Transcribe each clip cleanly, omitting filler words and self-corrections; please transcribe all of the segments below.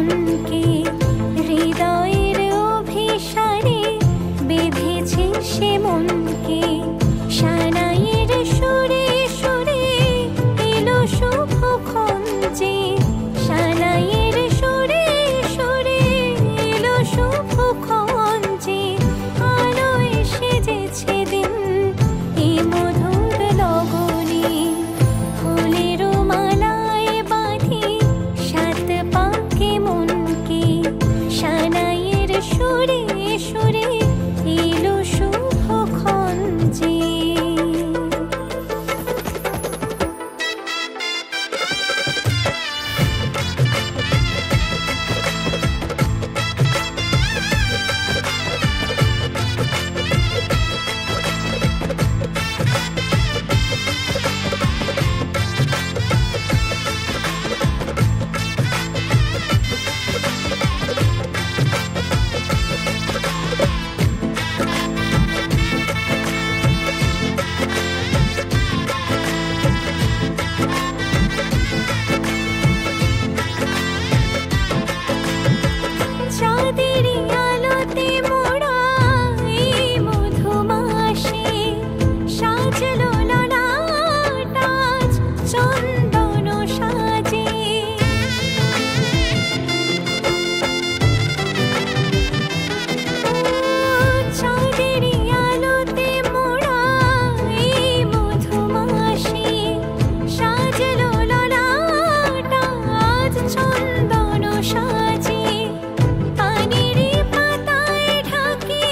মনকে হৃদয়ের অভিসারে বেঁধেছে সে মনকে সানাইয়ের সুরে সুরে এলো শুভক্ষণ যে সানাইয়ের সুরে সুরে এলো শুভক্ষণ যে আলোয় সেজেছে দিন এ মধুর লগনে ফুলের মালায় বাঁধি সাত পাকে মনকে সানাইয়ের সুরে সুরে এলো শুভক্ষণ যে চাঁদের আলোতে মোড়া এই মধুমাসে সাজলো ললাট আজ চন্দন সাজে চাঁদের আলোতে মোড়া এই মধুমাসে সাজলো ললাট আজ চন্দন সাজে পানির পাতায় ঢাকি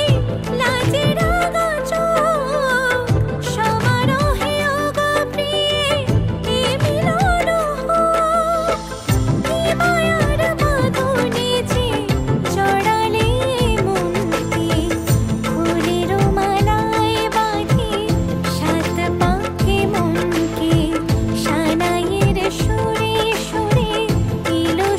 লাজের চোখ সমারোহে ওগো প্রিয়ে এ মিলন হোক কি মায়ার বাঁধনে যে জড়ালে মনকে ফুলের মালায় বাঁধি সাত পাকে মনকে সানাইয়ের সুরে সুরে এলো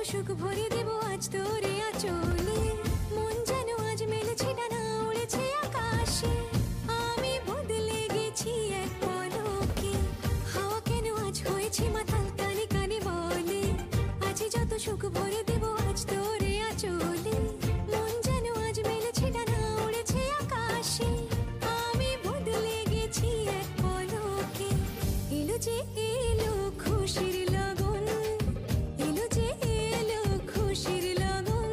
সুখ ভরে দেব আজ তোরে আঁচলে মন যেন আজ মেলেছে ডানা উড়েছে আকাশে আমি বদলে গেছি এক পলকে হাওয়া কেন আজ হয়েছে মাতাল কানে কানে বলে আজ যত সুখ ভরে দেব আজ তোরে আঁচলে মন যেন আজ মেলেছে ডানা উড়েছে আকাশে আমি বদলে গেছি এক পলকে এলো যে এলো খুশির লগন এলো যে এলো খুশির লগন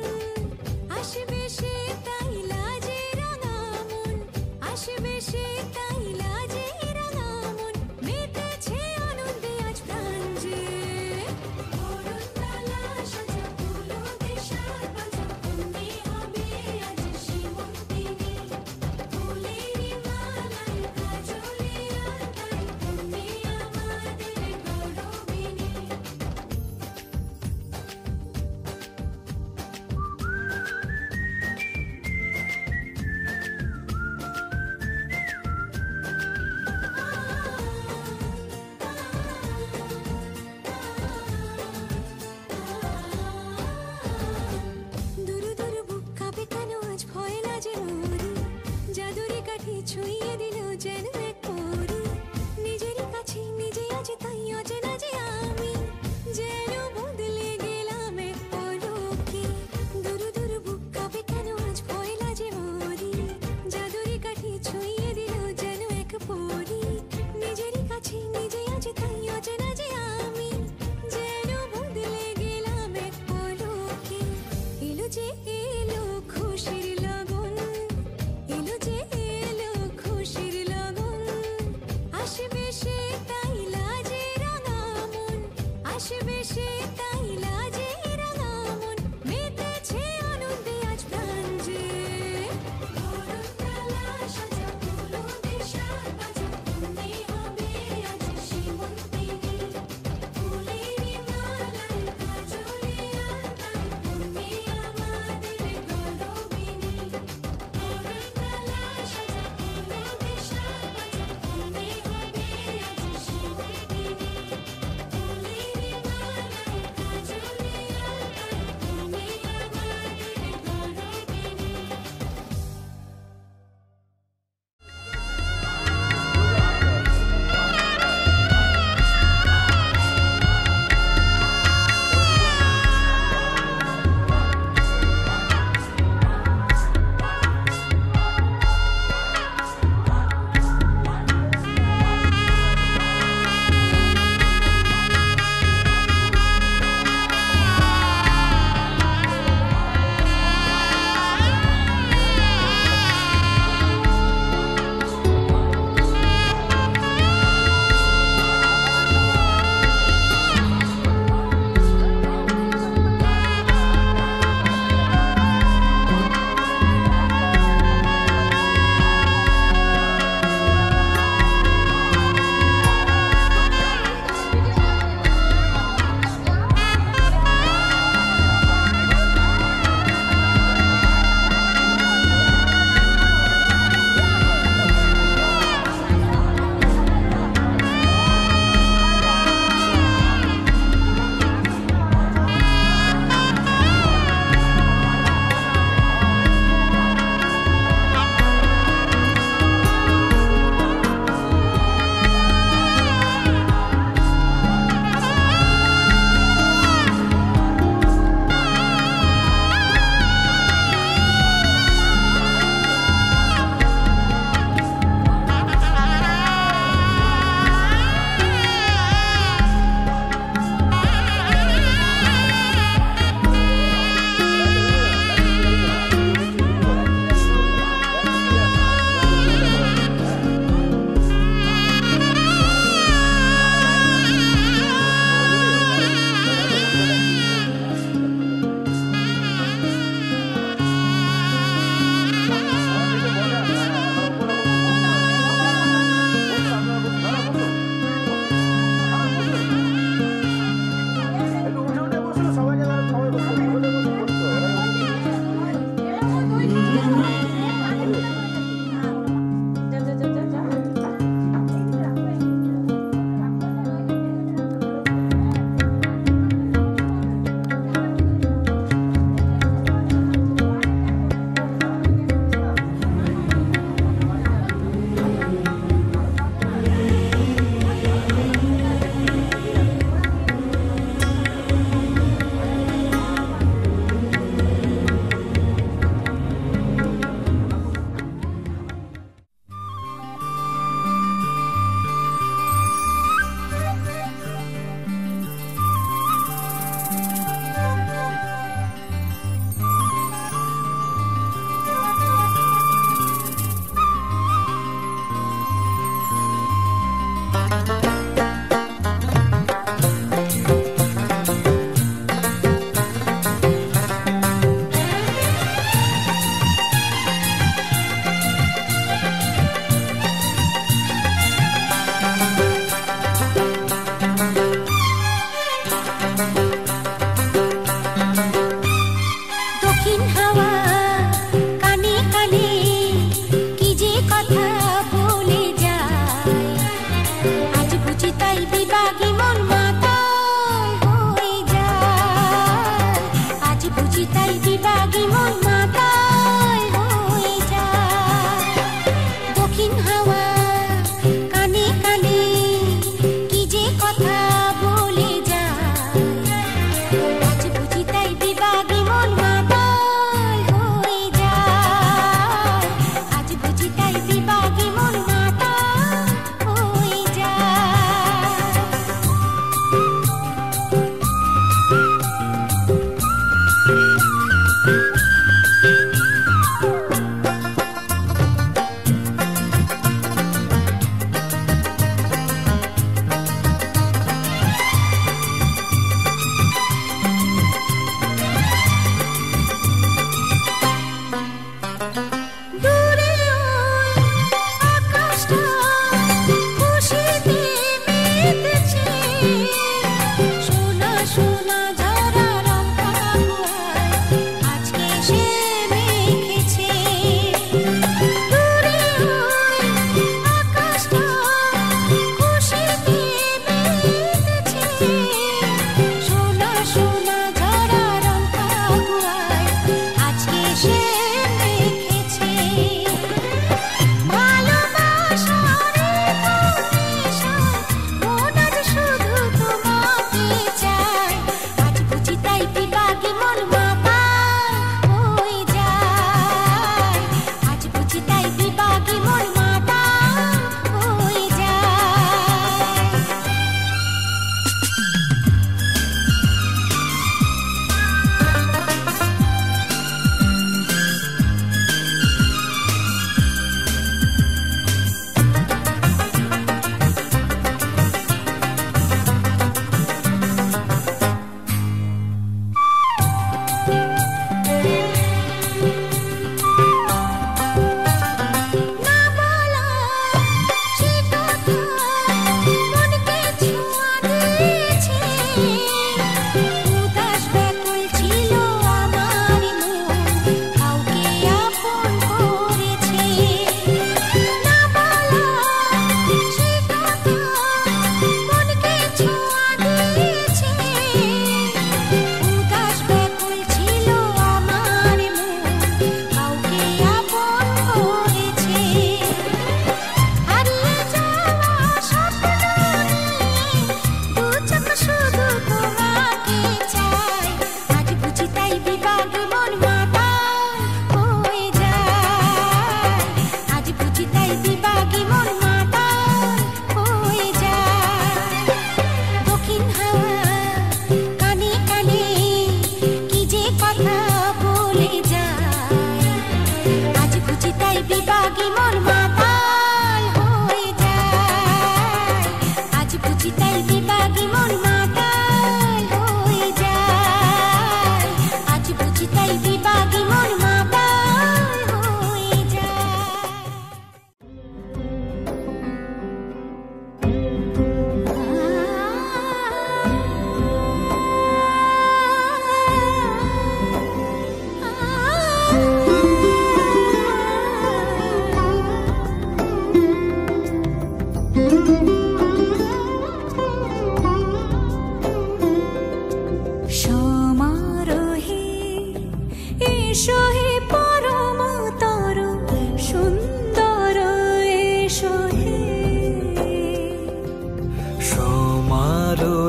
আসবে সে তাই লাজে রাঙা মন আসবে সে তাই লাজে রাঙা মন মেতেছে আনন্দে আজ প্রাণ যে অরুণালা সাজা ফুলো দেশার বাজা তুমি হবে আজ সীমন্তিনী ফুলেরই মালায় কাজলে আলতায় তুমি আমাদের গৌরবিনী দুরু দুরু বুক কাঁপে কেন আজ ভয় লাজে মরি জাদুরি কাঠি ছুঁয়ে দিল যেন এক পরি নিজেরই কাছে নিজে আজ তাই অচেনা যে আমি যেন বদলে গেলাম এক পলকে দুরু দুরু বুক কাঁপে কেন আজ ভয় লাজে মরি জাদুরি কাঠি ছুঁয়ে দিল যেন এক পরি নিজেরই কাছে নিজে আজ তাই অচেনা যে আমি যেন বদলে গেলাম এক পলকে এলো যে এলো খুশির লগন এলো যে এলো খুশির লগন আসবে সে তাই লাজে রাঙা মন আসবে সে তাই লাজে রাঙা মন মেতেছে আনন্দে আজ প্রাণ যে অরুণালা সাজা ফুলো দেশার বাজা তুমি হবে আজ সীমন্তিনী ফুলেরই মালায় কাজলে আলতায় তুমি আমাদের গৌরবিনী অরুণালা সাজা ফুলো দেশার বাজা তুমি হবে আজ সীমন্তিনী ফুলেরই মালায় কাজলে আলতায় তুমি আমাদের গৌরবিনী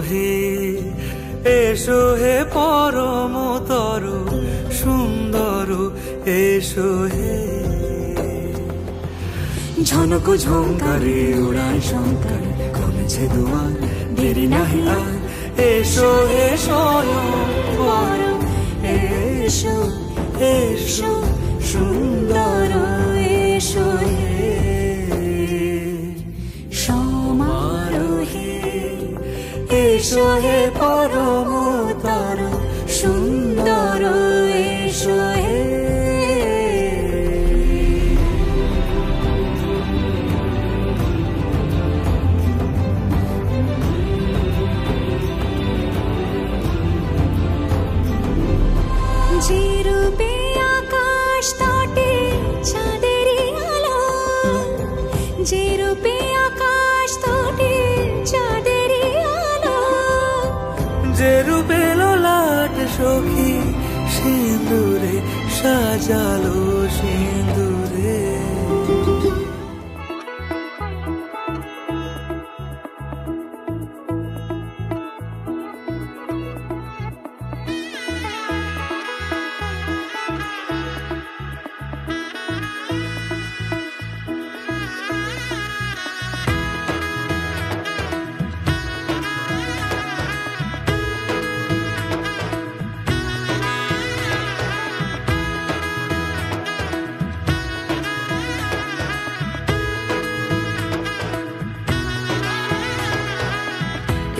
হে এসো হে পরমতর সুন্দর এসো হে। ঝনক ঝঙ্কারে উড়ায় শঙ্কর কমেছে দুয়ার দেরি নাহি আর এসো হে স্বয়ং পরম এসো এসো সুন্দর এসো হে সমারোহে এসো হে পরমতর সুন্দর এসো হে। যে রূপে আকাশ তটে চাঁদেরই আলো, যে রূপে আকাশ তটে চাঁদেরই আলো, যে রূপে ললাট সখী সিঁদুরে সাজালো সিঁদুরে।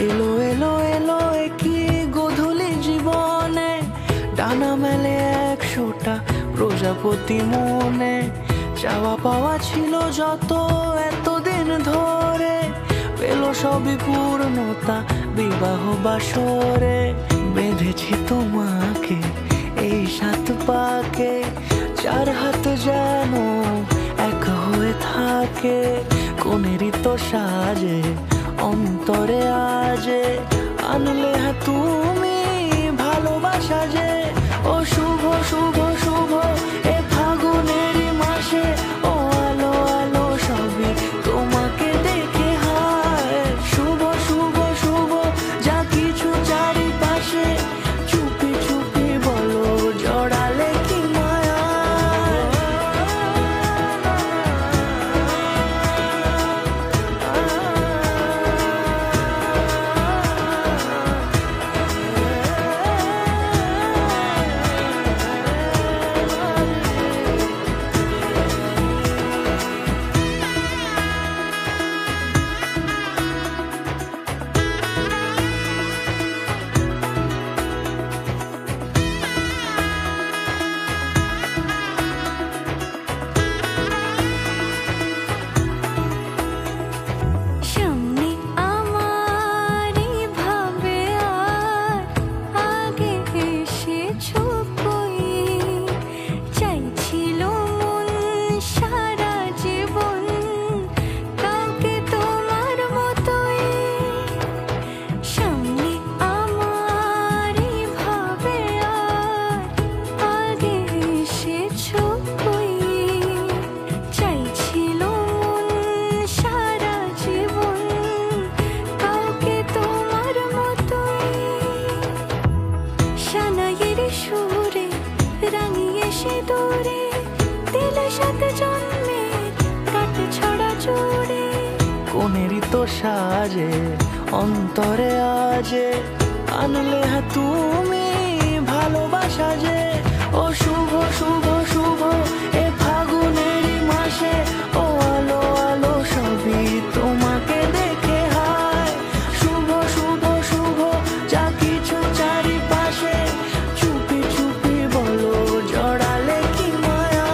এলো এলো এলো কি গোধূলি জীবনে, ডানা মেলে 100টা প্রজাপতি মনে। চাওয়া পাওয়া ছিল যত এতদিন ধরে, পেল সবই পূর্ণতা বিবাহ বাসরে। বেঁধেছি তোমাকে এই 7 পাকে, 4 হাত যেন এক হয়ে থাকে। কোনেরই তো সাজে অন্তরে আজে, আনলে তুমি ভালোবাসা যে। ও শুভ শুভ শুভ এ ফাগুনেরই মাসে, ও আলো আলো সবই তোমাকে দেখে হায়। শুভ শুভ শুভ যা কিছু চারিপাশে, চুপি চুপি বলো জড়ালে কি মায়া। সামনে আমার ভাবে আর আগে এসেছো কই, চাইছিল মন সারা জীবন কাউকে তোমার মতোই। সামনে আমার ভাবে আর আগে এসেছো কই, চাইছিল মন সারা জীবন কাউকে তোমার মতোই। সানাইয়ের সুরে রাঙিয়ে সে দূরে, দিলে 7 জন্মের কাট ছড়া জোড়ে। কোনেরই তো সাজে অন্তরে আজে, আনলে তুমি ভালোবাসা যে। ও শুভ শুভ শুভ এ ফাগুনেরই মাসে, ও আলো আলো সবই তোমাকে দেখে হায়। শুভ শুভ শুভ যা কিছু চারিপাশে, চুপি চুপি বলো জড়ালে কি মায়া।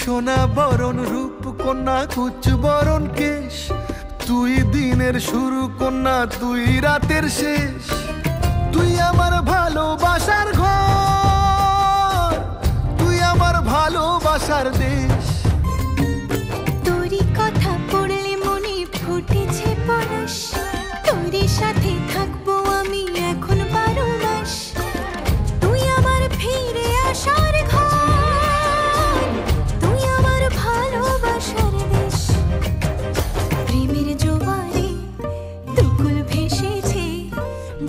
সোনা বরণ রূপ কন্যা কুচ বরণ কেশ, তুই দিনের শুরু কন্যা তুই রাতের শেষ। তুই আমার ভালোবাসার ঘর, তুই আমার ভালোবাসার দেশ। তোরই কথা পড়লে মনে ফুটেছে পরশ, তোরই সাথে থাকবো আমি এখন 12 মাস। তুই আমার ফিরে আসার ঘর, তুই আমার ভালোবাসার দেশ। প্রেমের জোয়ারে দুকুল ভেসেছে,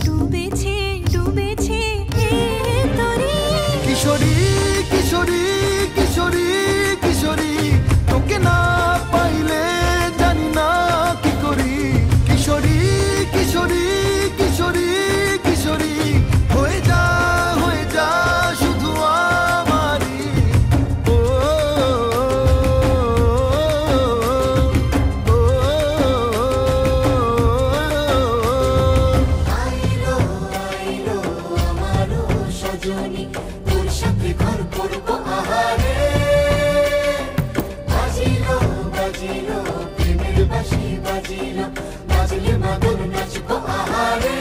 ডুবেছে ডুবেছে তোরে। কিশোরী কিশোরী কিশোরী কিশোরী, তোকে না পাইলে জানি না কি করি। কিশোরী কিশোরী কিশোরী কিশোরী, হয়ে যা শুধু আমারই। ও আইলো আইলো আমারো সজনী, তোর সাথে ঘর করবো আহারে। বাজিলো বাজিলো প্রেমের বাঁশি বাজিলো, বাজলে মাদল নাচবো আহারে।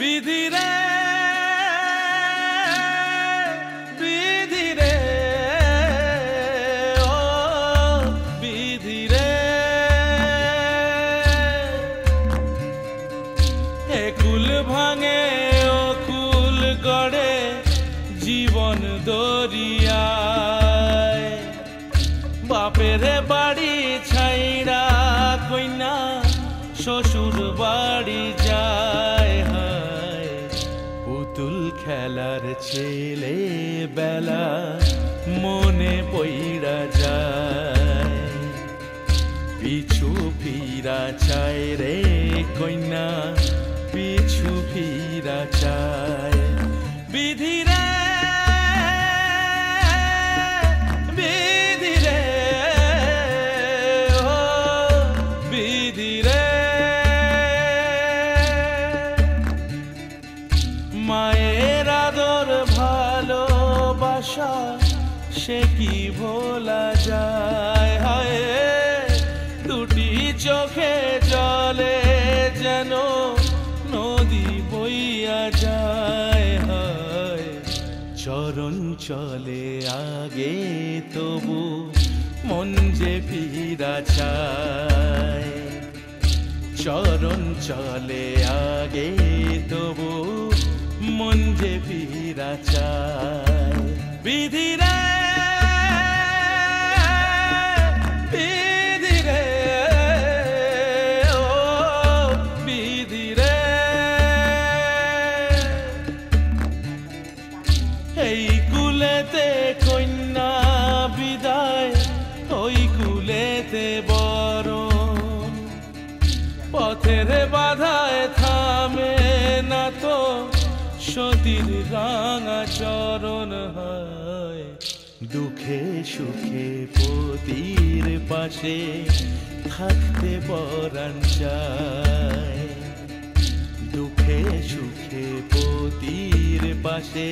বিধি রে বিধি রে ও বিধি রে, এ কুল ভাঙে ও কুল গড়ে জীবন দরিয়ায়। বাপের বাড়ি ছাইড়া কইনা শ্বশুর বাড়ি যায়, হায় পুতুল খেলার ছেলে বেলা মনে পইড়া যায়। পিছু ফিরা চায় রে কইনা, পিছু ফিরা চায়। বিধি রে বিধি রে ও বিধি রে, মায়ের আদর ভালোবাসা ভালোবাসা সে কি ভোলা যায় হায় দুটি চোখে জলে যেন নদী বইয়া যায় হায় চরণ চলে আগে তবু মন যে ফিরা চায় চরণ চলে আগে তবু মন যে ফিরা চায় বিধিরে বিধিরে ও বিধিরে এই কুলেতে কন্যা বিদায় ওই কুলেতে বরণ পথের বাধায় থামে না তো সতীর রাঙা চরণ হয় দুঃখে সুখে পতির পাশে থাকতে পরাণ চায় দুঃখে সুখে পতির পাশে